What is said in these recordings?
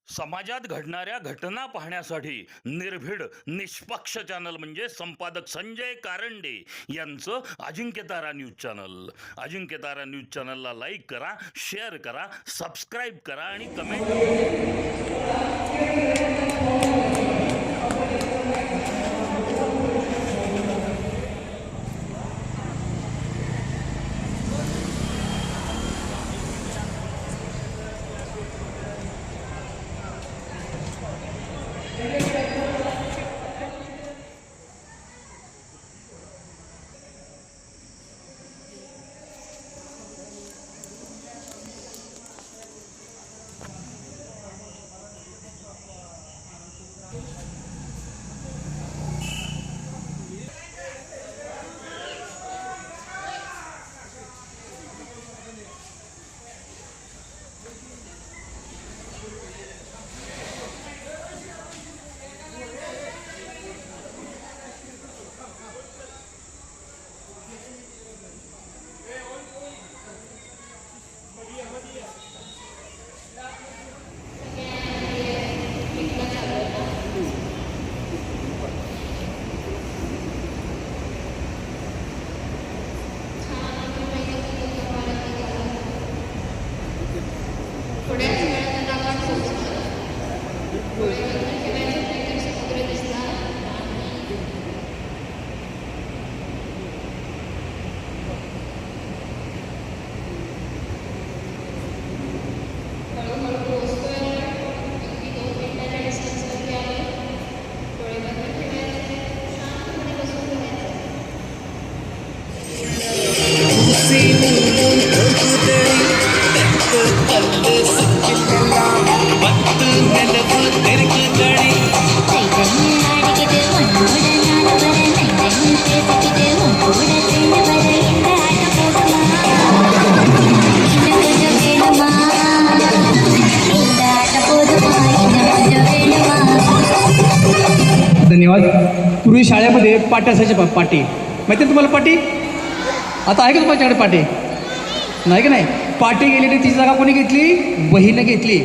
समाजात घडणाऱ्या घटना पाहण्यासाठी निर्भीड निष्पक्ष चॅनल म्हणजे संपादक संजय कारंडे यांचं Ajinkyatara news channel. Ajinkyatara news चॅनलला लाईक करा, शेअर करा, सबस्क्राईब करा आणि कमेंट धन्यवाद. पूर्वी शाळेमध्ये पाटी असायचे पाटी, माहिती आहे तुम्हाला पाटी? आता आहे का तुमच्याकडे पाटी? नाही का नाही? पाटी गेलेली तिची जागा कोणी घेतली? वहीनं घेतली.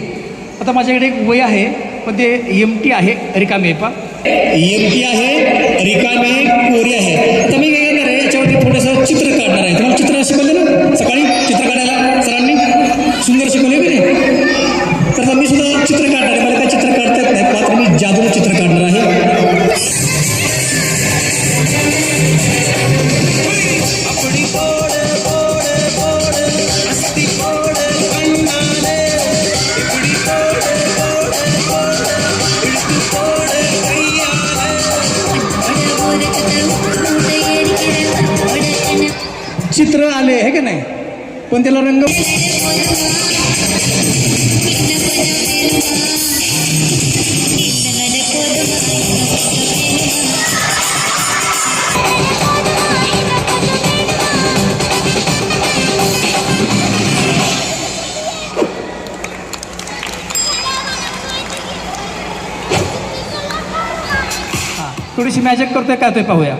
आता माझ्याकडे एक वही आहे, पण ते एमटी आहे, रिकामी आहे. एमटी आहे, रिकामी आहे, कोरी आहे. आता मी काय करणार आहे, याच्यावरती थोडंसं चित्र काढणार आहे. तुम्हाला चित्र शिकवलं ना सकाळी, चित्र काढायला सरांनी सुंदर शिकवले की नाही? तर मी सुद्धा चित्र काढणार आहे. मला काय चित्र काढता येत नाही, मात्र मी जादूचं चित्र काढणार आहे. चित्र आले आहे का नाही, पण त्याला रंग थोडीशी मॅजिक करतोय का ते पाहूया.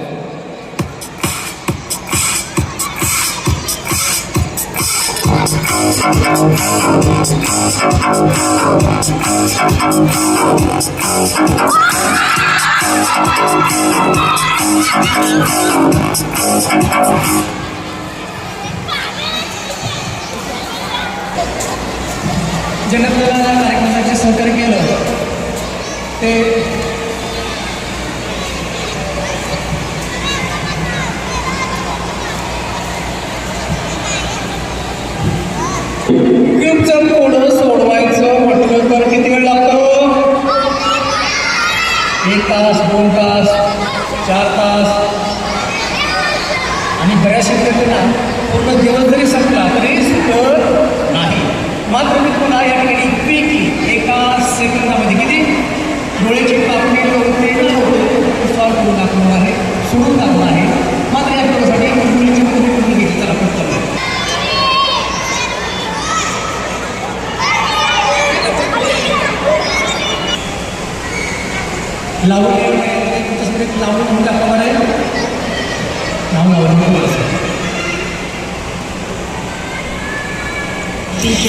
ज्यांनी आपल्याला कार्यक्रमाचे सहकार्य केलं ते क्यूबचं कोडं सोडवायचं म्हटलं तर किती वेळ लागतो? 1 तास, 2 तास, 4 तास आणि बऱ्याच विद्यार्थ्यांना पूर्ण दिवस जरी संपला तरी सुटत नाही. मात्र मी पुन्हा या ठिकाणी क्विकली 1 सेकंदामध्ये किती डोळ्याची पापणी सॉल्व करून दाखवणार आहे, सोडून दाखवणार आहे. मात्र या प्रकारसाठी डोळ्याची पापणी करून घेतली तर आपण चालू लावून लावून दाखवणार आहे. नाव लावून DJ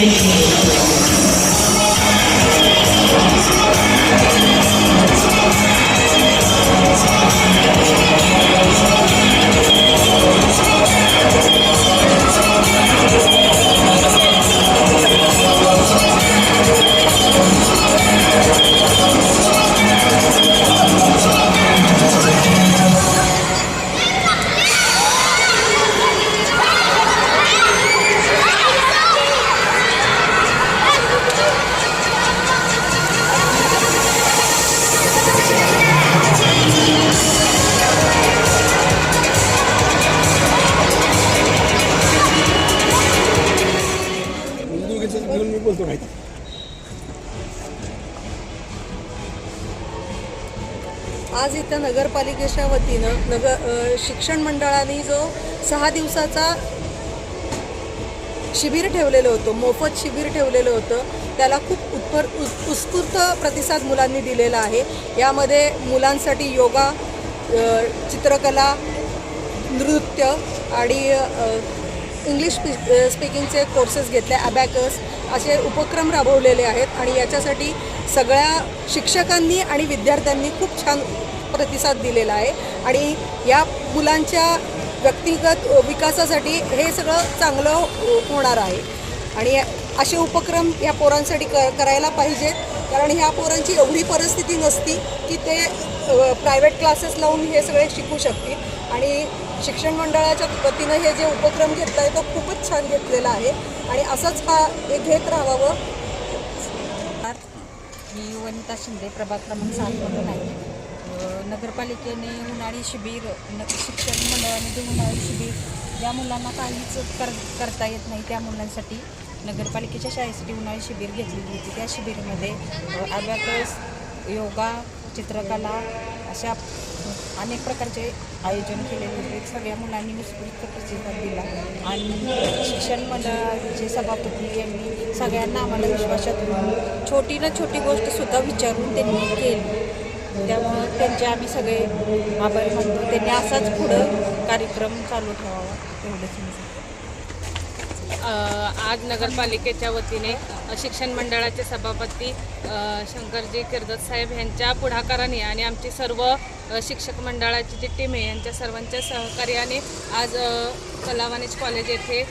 आज इथं नगरपालिकेच्या वतीनं शिक्षण मंडळाने जो 6 दिवसाचा शिबिर ठेवलेलं होतं, मोफत शिबिर ठेवलेलं होतं, त्याला खूप उत्स्फूर्त प्रतिसाद मुलांनी दिलेला आहे. यामध्ये मुलांसाठी योगा, चित्रकला, नृत्य आणि इंग्लिश स्पीकिंगचे कोर्सेस घेतले, ॲबॅकस असे उपक्रम राबवलेले आहेत आणि याच्यासाठी सगळ्या शिक्षकांनी आणि विद्यार्थ्यांनी खूप छान प्रतिसाद दिलेला आहे आणि या मुलांच्या व्यक्तिगत विकासासाठी हे सगळं चांगलं होणार आहे आणि असे उपक्रम या पोरांसाठी करायला पाहिजेत, कारण ह्या पोरांची एवढी परिस्थिती नसती की ते प्रायव्हेट क्लासेस लावून हे सगळे शिकू शकतील आणि शिक्षण मंडळाच्या वतीनं हे जे उपक्रम घेतला आहे तो खूपच छान घेतलेला आहे आणि असंच हे घेत राहावं. मी वनिता शिंदे, प्रभाग क्रमांक 7मधून आहे. नगरपालिकेने उन्हाळी शिबिर, शिक्षण मंडळाने जे उन्हाळी शिबिर ज्या मुलांना काहीच करता येत नाही त्या मुलांसाठी नगरपालिकेच्या शाळेसाठी उन्हाळी शिबिर घेतलेली होती. त्या शिबिरमध्ये ॲबॅकस, योगा, चित्रकला अशा अनेक प्रकारचे आयोजन केलेले होते. सगळ्या मुलांनी उत्स्फूर्त प्रतिसाद दिला आणि शिक्षण मंडळाचे सभापती यांनी सगळ्यांना आम्हाला विश्वासात घेऊन छोटी गोष्टसुद्धा विचारून त्यांनी केली. त्यामुळं त्यांचे आम्ही सगळे आभारी मानतो. त्यांनी असाच पुढं कार्यक्रम चालू ठेवावा एवढंच मी सांगतो. आज नगरपालिकेच्या वतीने शिक्षण मंडळाचे सभापती शंकरजी किर्दत साहेब यांच्या पुढाकाराने आणि आमची सर्व शिक्षक मंडळाची जी टीम आहे यांच्या सर्वांच्या सहकार्याने आज कलावाणीज कॉलेज येथे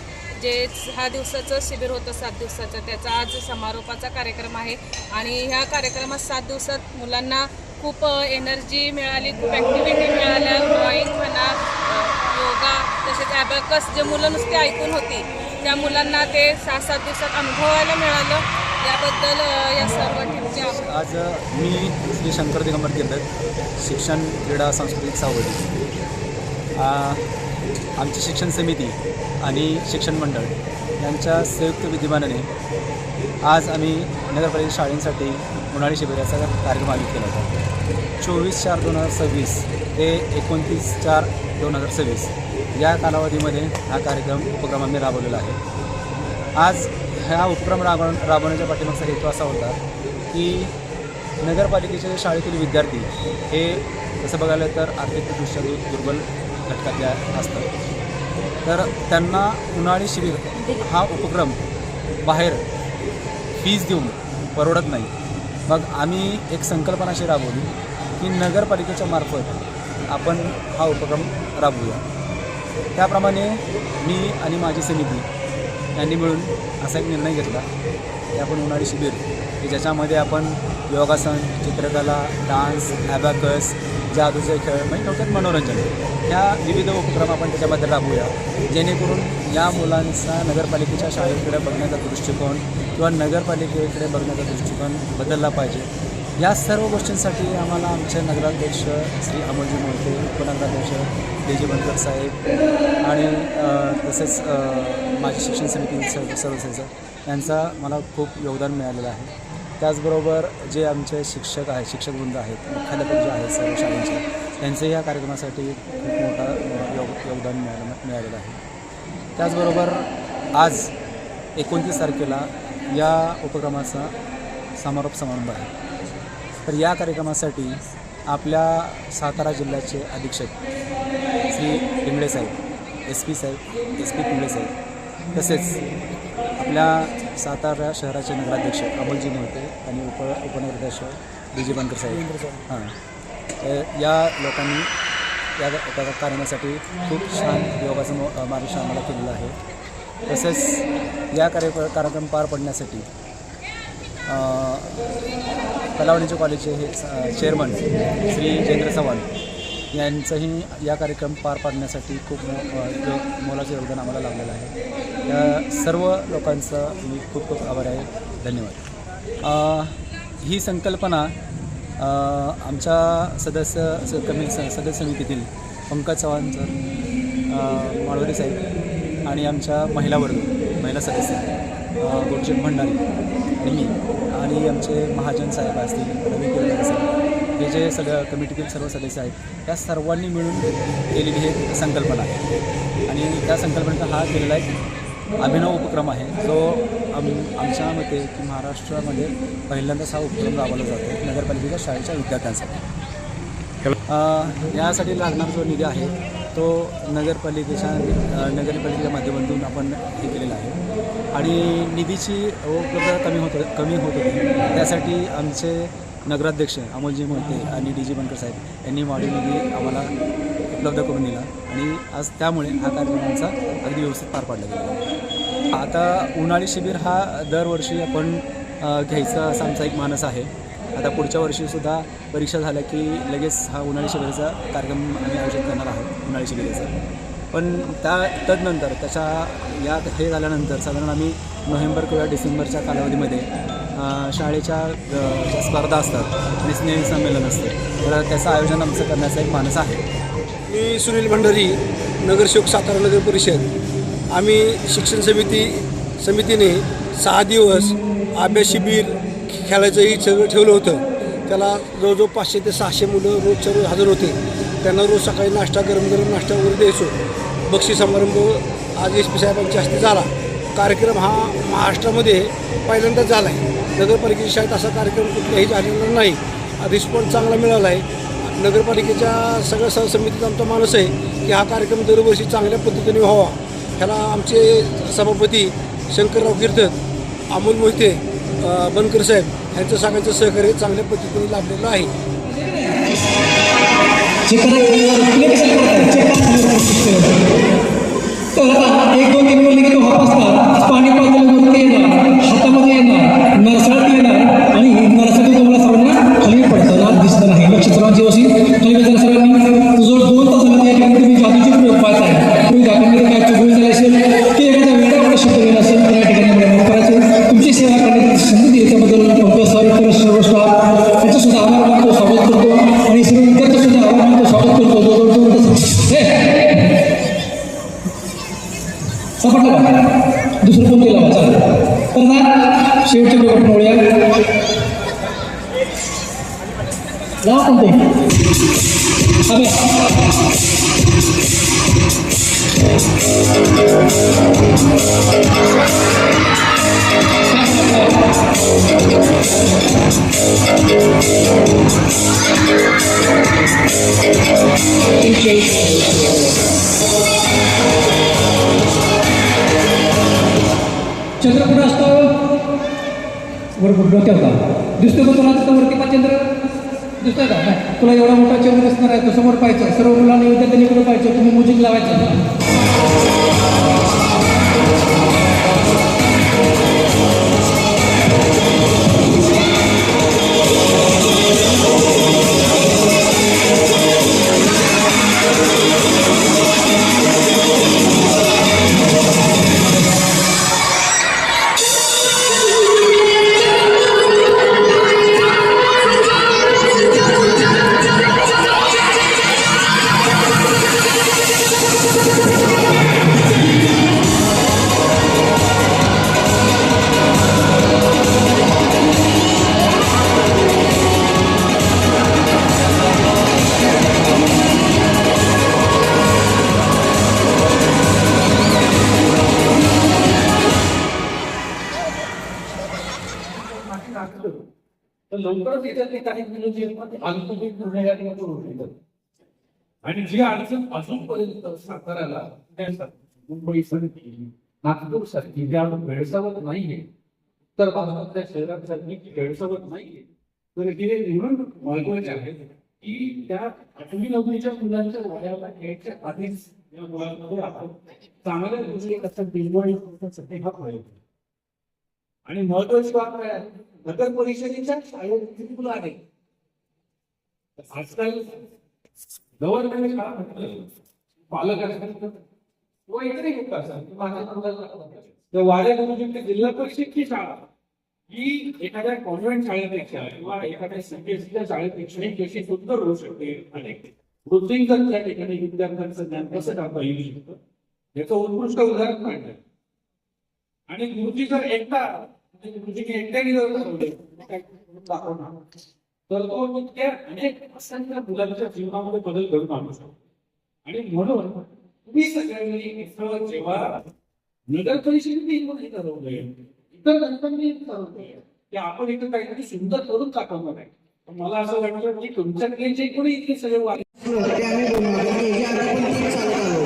जे 6 दिवसाचं शिबिर होतं 7 दिवसाचं, त्याचा आज समारोपाचा कार्यक्रम आहे आणि ह्या कार्यक्रमात 7 दिवसात मुलांना खूप एनर्जी मिळाली, खूप ॲक्टिव्हिटी मिळाल्या. ड्रॉईंग म्हणा, योगा, तसेच ॲबॅकस जे मुलं नुसते ऐकून होती त्या मुलांना ते 6-7 दिवसात अनुभवायला मिळालं. याबद्दल या सर्व टीमचे आज मी श्री शंकर दिगंबर किर्दत, शिक्षण, क्रीडा, सांस्कृतिक सावधी, आमची शिक्षण समिती आणि शिक्षण मंडळ यांच्या संयुक्त विद्यमानाने आज आम्ही नगरपालिका शाळेंसाठी उन्हाळी शिबिराचा कार्यक्रम आयोजित केला होता. 24/4/2026 ते 29/4/2026 या कालावधीमध्ये हा उपक्रम आम्ही राबवलेला आहे. आज हा उपक्रम राबवण्याच्या पाठीमागचा हेतू असा होता की नगरपालिकेच्या शाळेतील विद्यार्थी हे तसं बघायला तर आर्थिकदृष्ट्या दुर्बल घटकातले असतात, तर त्यांना उन्हाळी शिबिर हा उपक्रम बाहेर फीज देऊन परवडत नाही. मग आम्ही एक संकल्पना अशी राबवली की नगरपालिकेच्या मार्फत आपण हा उपक्रम राबवूया. त्याप्रमाणे मी आणि माझी समिती यांनी मिळून असा एक निर्णय घेतला की आपण उन्हाळी शिबिर की ज्याच्यामध्ये आपण योगासन, चित्रकला, डान्स, ॲबॅकस, जादूचे खेळ म्हणजे थोडक्यात मनोरंजन ह्या विविध उपक्रम आपण त्याच्यामध्ये राबवूया, जेणेकरून या मुलांचा नगरपालिकेच्या शाळेकडे बघण्याचा दृष्टिकोन किंवा नगरपालिकेकडे बघण्याचा दृष्टिकोन बदलला पाहिजे. या सर्व गोष्टींसाठी आम्हाला आमचे नगराध्यक्ष श्री अमोलजी मोहिते, उपनगराध्यक्ष डी.जी. बनकर साहेब आणि तसेच माझी शिक्षण समिती सदस्य यांचा मला खूप योगदान मिळालेलं आहे. त्याचबरोबर जे आमचे शिक्षक आहेत, शिक्षकवृंद आहेत, मुख्याध्यापक जे आहेत सर्व शाळेंचे, त्यांचंही या कार्यक्रमासाठी खूप मोठा योगदान मिळालेलं आहे. त्याचबरोबर आज 29 तारखेला या उपक्रमाचा समारोप समारंभ आहे. तर या कार्यक्रमासाठी आपल्या सातारा जिल्ह्याचे अधीक्षक श्री पिंगळे साहेब, SP साहेब, SP पिंगळे साहेब, तसेच आपल्या सातारा शहराचे नगराध्यक्ष अमोलजी मोहिते आणि उपनगराध्यक्ष डी.जी. बनकर साहेब या लोकांनी या कार्यक्रमासाठी खूप छान योगाचं मार्गदर्शन आम्हाला केलेलं आहे. तसेच या कार्यक्रम पार पडण्यासाठी कलावाणीचे कॉलेजचे हे चेअरमन श्री जयेंद्र चव्हाण यांचंही या कार्यक्रम पार पाडण्यासाठी खूप मोलाचं योगदान आम्हाला लाभलेलं आहे. या सर्व लोकांचं मी खूप खूप आभार आहे. धन्यवाद. ही संकल्पना आमच्या सदस्य समितीतील पंकज चव्हाण सर, माळवरी साहेब आणि आमच्या महिला सदस्य गुरुजीत भंडारी आणि मी आणि आमचे महाजन साहेब असतील, रवी किर्दत साहेब हे जे सगळं कमिटीतील सर्व सदस्य आहेत त्या सर्वांनी मिळून केलेली ही संकल्पना आहे आणि त्या संकल्पनेचा हा केलेला एक अभिनव उपक्रम आहे जो आमच्या मते की महाराष्ट्रामध्ये पहिल्यांदाच हा उपक्रम राबवला जातो नगरपालिकेच्या शाळेच्या विद्यार्थ्यांसाठी. यासाठी लागणारा जो निधी आहे तो नगरपालिकेच्या माध्यमातून आपण हे केलेला आहे आणि निधीची उपलब्धता कमी होत होती. त्यासाठी आमचे नगराध्यक्ष अमोलजी मोहिते आणि डी जी बनकर साहेब यांनी वाढीव निधी आम्हाला उपलब्ध करून दिला आणि आज त्यामुळे हा कार्यक्रम आमचा अगदी व्यवस्थित पार पाडला गेला. आता उन्हाळी शिबिर हा दरवर्षी आपण घ्यायचा असा आमचा एक मानस आहे. आता पुढच्या वर्षीसुद्धा परीक्षा झाल्या की लगेच हा उन्हाळी शिबिराचा कार्यक्रम आम्ही आयोजित करणार आहोत उन्हाळी शिबिराचा. पण तदनंतर हे झाल्यानंतर साधारण आम्ही नोव्हेंबर किंवा डिसेंबरच्या कालावधीमध्ये शाळेच्या ज्या स्पर्धा असतात आणि स्नेही संमेलन असतं तर त्याचं आयोजन आमचं करण्याचा एक मानस आहे. मी सुनील भंडारी, नगरसेवक सातारा नगर परिषद. आम्ही शिक्षण समितीने 6 दिवस अभ्यास शिबिर खेळायचंही सगळं ठेवलं होतं. त्याला जवळजवळ 500 ते 600 मुलं रोजच्या रोज हजर होते. त्यांना रोज सकाळी नाश्ता गरम नाश्ता वगैरे द्यायचो. बक्षीस समारंभ आज SP साहेबांच्या हस्ते झाला. कार्यक्रम हा महाराष्ट्रामध्ये पहिल्यांदाच झाला आहे. नगरपालिकेच्या शाळेत असा कार्यक्रम कुठल्याही झालेला नाही. रिस्पॉन्स चांगला मिळाला आहे. नगरपालिकेच्या सगळ्या समितीचा आमचा मानस आहे की हा कार्यक्रम दरवर्षी चांगल्या पद्धतीने व्हावा. ह्याला आमचे सभापती शंकरराव कीर्तन, अमोल मोहिते, बनकर साहेब यांचं सगळ्यांचं सहकार्य चांगल्या पद्धतीने लाभलेलं आहे. एक दोन तीन बोलले की तो वापसला पाणी पातळीवरती येणार, हातामध्ये येणार, नरसाळती येणार आणि नरसाळती तुम्हाला सर्वांना खाली पडताना दिसणार आहे. लक्ष सर्वांची जेव्हा खाली बसलेल्या सर्वांनी तुझं 2 तासाला त्या ठिकाणी तुम्ही जादूची प्रयोग पाहत आहे. तुम्ही दाखवण्याचं काय चुकून झालं असेल की एखादा वेगळा आपला शब्द गेला असेल तर या ठिकाणी करायचं तुमची सेवा करण्याची संधी दिली त्याबद्दल सर्व स्टाफ यांच्यासुद्धा आभार मानतो, स्वागत करतो आणि सर्व विद्यार्थ्यांसुद्धा आभार मानतो, स्वागत करतो. सापडलं का दुसरं कोण केलं चालेल तर ना शेवटच्या प्रकट मोळ्या लावा कोणते चंद्र कुठं असतो बरोबर डोक्यात होता दिसतो का तुला तिथं वरती पण चंद्र दिसतोय का नाही तुला एवढा मोठा चंद्र दिसणार आहे तो समोर पाहायचं सर्व मुलांनी विद्यार्थ्यांनी इकडे पाहायचं तुम्ही म्युझिक लावायचं. आणि जी अडचण अजूनपर्यंत साताऱ्याला मुंबई सारखी नागपूर सारखी ज्या भेडसावत नाहीये तर भारतातल्या शहरांसारखी भेडसावत नाहीये तर हे म्हणून महत्वाचे आहे की त्या 8वी 9वीच्या मुलांच्या वयाला यायच्या आधीच या मुलांमध्ये आपण चांगल्या गोष्टी कसं डिलवरी हा प्रयोग आणि महत्वाची बाब काय आहे नगर परिषदेच्या शाळेत किती मुलं आहेत आजकाल गव्हर्नमेंट शाळा म्हटलं पालक असतात किंवा इतरही लोक असतात वाड्या गुरुजींची जिल्हा परिषदची शाळा ही एखाद्या कॉन्व्हेंट शाळेपेक्षा किंवा एखाद्या सीबीएसईच्या शाळेपेक्षा कशी सुंदर होऊ शकते अनेक वृद्धिंगत त्या ठिकाणी विद्यार्थ्यांचं ज्ञान कसं टाकता येऊ शकतं याचं उत्कृष्ट उदाहरण काढलं आणि गुरुजी जर एकटा गुरुजीने एकट्याने जर दाखवणार तर तो इतक्या अनेक असंख्य मुलांच्या जीवनामध्ये बदल घडून आणू शकतो. आणि म्हणून तुम्ही सगळ्यांनी इथं जेव्हा नगर परिषदेने ठरवलंय, इतर लोकांनी ठरवलंय की आपण इथं काहीतरी सुंदर करून दाखवणार आहे. पण मला असं वाटतं की तुमच्याकडे जे कोणी इथे सगळे ते आम्ही बोलणार की हे आधी पण तेच चालत आलो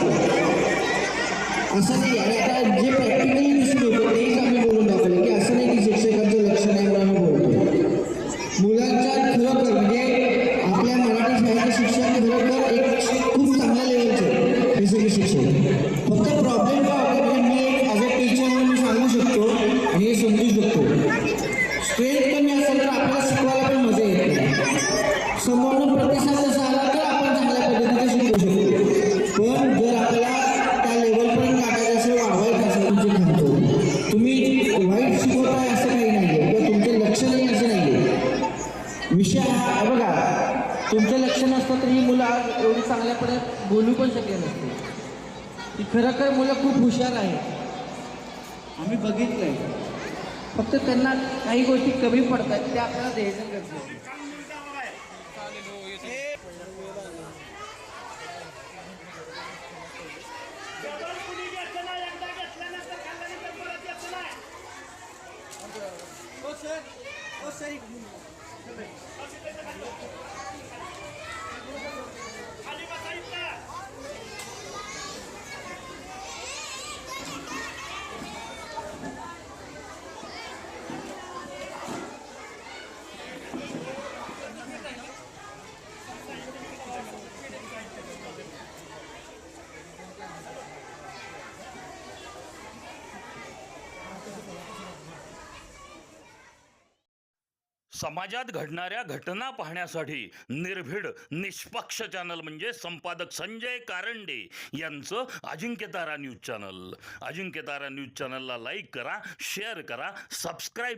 असं नाही. आणि आता जे प्रॅक्टिकली दिसून होतं तेच आम्ही बोलून दाखवलं की असं नाही की शिक्षकांचं लक्ष नाही म्हणून आम्ही बोलतो. मुलांच्या खरोखर म्हणजे आपल्या मराठी शाळेचे शिक्षक खरोखर एक खूप चांगल्या लेवलचे हे सगळे शिक्षक. फक्त प्रॉब्लेम काय होता म्हणजे मी एक ॲज अ टीचर म्हणून मी सांगू शकतो आणि हे समजू शकतो. स्ट्रेंथ कमी असेल तर आपल्याला शिकवायला पण मजा येत नाही. समोरून प्रतिसाद जसा आला तर आपण चांगल्या पद्धतीने शिकवू शकतो. पण जर आपल्याला त्या लेवलपर्यंत गाठायचं असेल, वाढवायचं असेल तुमचे म्हणतो तुम्ही वाईट शिकवताय असं काही नाही आहे किंवा तुमचं लक्ष नाही असं नाही आहे. विषय हा बघा, तुमचं लक्ष नसतं तर ही मुलं आज एवढी चांगल्यापणे बोलू पण शकले नसते. ती खरोखर मुलं खूप हुशार आहेत, आम्ही बघितलं आहे. फक्त त्यांना काही गोष्टी कमी पडतात त्या आपल्याला द्यायचं गरजेचं आहे. समाजात घडणाऱ्या घटना पाहण्यासाठी निर्भीड निष्पक्ष चॅनल म्हणजे संपादक संजय कारंडे यांचं Ajinkyatara news channel. Ajinkyatara news चॅनलला लाईक करा, शेअर करा, सबस्क्राईब